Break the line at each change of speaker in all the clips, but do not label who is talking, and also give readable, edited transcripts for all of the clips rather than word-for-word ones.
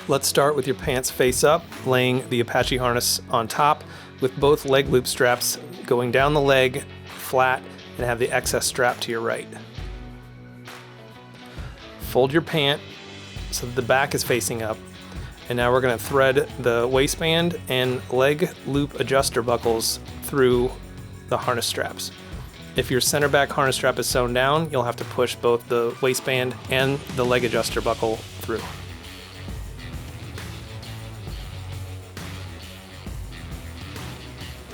Let's start with your pants face up, laying the Apache harness on top with both leg loop straps going down the leg flat and have the excess strap to your right. Fold your pant so that the back is facing up, and now we're going to thread the waistband and leg loop adjuster buckles through the harness straps. If your center back harness strap is sewn down, you'll have to push both the waistband and the leg adjuster buckle through.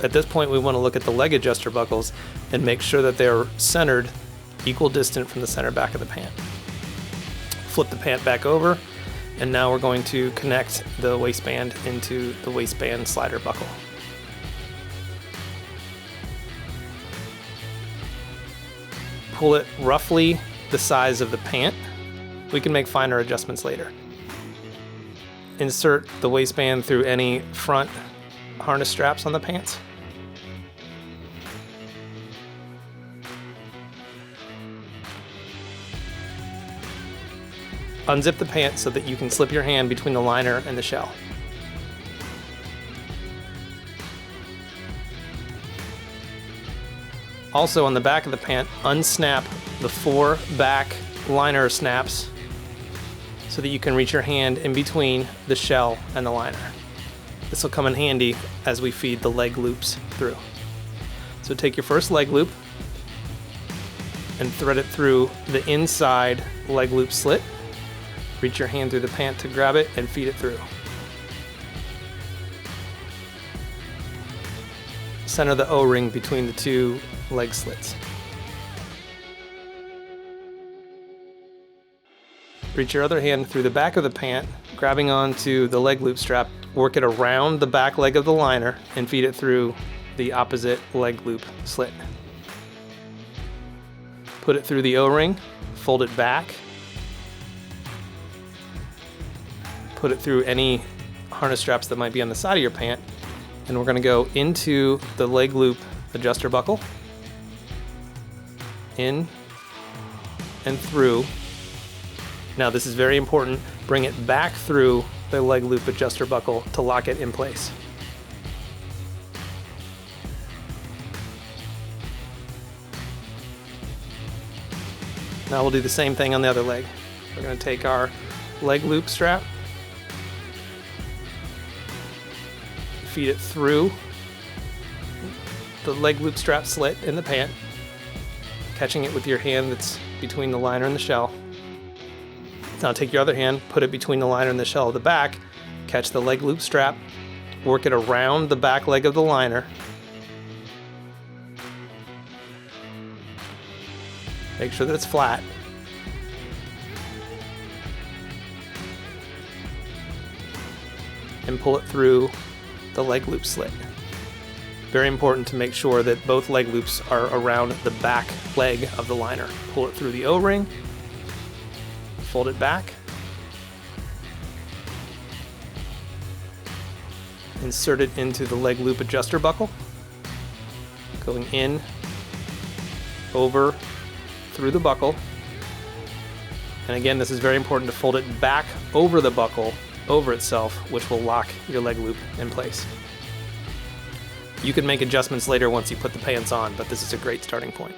At this point, we want to look at the leg adjuster buckles and make sure that they're centered, equal distant from the center back of the pant. Flip the pant back over, and now we're going to connect the waistband into the waistband slider buckle. Pull it roughly the size of the pant. We can make finer adjustments later. Insert the waistband through any front harness straps on the pants. Unzip the pant so that you can slip your hand between the liner and the shell. Also, on the back of the pant, unsnap the 4 back liner snaps so that you can reach your hand in between the shell and the liner. This will come in handy as we feed the leg loops through. So take your first leg loop and thread it through the inside leg loop slit. Reach your hand through the pant to grab it and feed it through. Center the O-ring between the 2 leg slits. Reach your other hand through the back of the pant, grabbing onto the leg loop strap. Work it around the back leg of the liner and feed it through the opposite leg loop slit. Put it through the O-ring, fold it back, put it through any harness straps that might be on the side of your pant, and we're going to go into the leg loop adjuster buckle, in and through. Now this is very important, bring it back through the leg loop adjuster buckle to lock it in place. Now we'll do the same thing on the other leg. We're going to take our leg loop strap, feed it through the leg loop strap slit in the pant, catching it with your hand that's between the liner and the shell. Now take your other hand, put it between the liner and the shell of the back, catch the leg loop strap, work it around the back leg of the liner. Make sure that it's flat. And pull it through the leg loop slit. Very important to make sure that both leg loops are around the back leg of the liner. Pull it through the O-ring, fold it back, insert it into the leg loop adjuster buckle, going in, over, through the buckle. And again, this is very important to fold it back over the buckle, over itself, which will lock your leg loop in place. You can make adjustments later once you put the pants on, but this is a great starting point.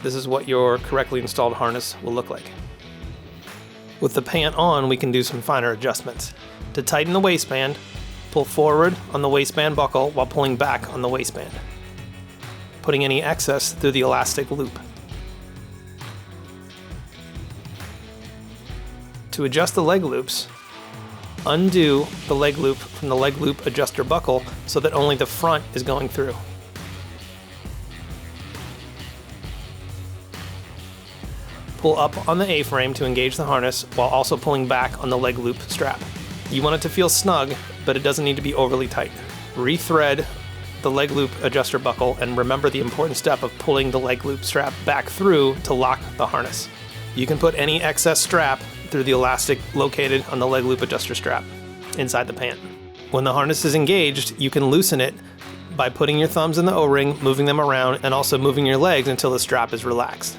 This is what your correctly installed harness will look like. With the pant on, we can do some finer adjustments. To tighten the waistband, pull forward on the waistband buckle while pulling back on the waistband, putting any excess through the elastic loop. To adjust the leg loops, undo the leg loop from the leg loop adjuster buckle so that only the front is going through. Pull up on the A-frame to engage the harness while also pulling back on the leg loop strap. You want it to feel snug, but it doesn't need to be overly tight. Rethread the leg loop adjuster buckle and remember the important step of pulling the leg loop strap back through to lock the harness. You can put any excess strap through the elastic located on the leg loop adjuster strap inside the pant. When the harness is engaged, you can loosen it by putting your thumbs in the O-ring, moving them around, and also moving your legs until the strap is relaxed.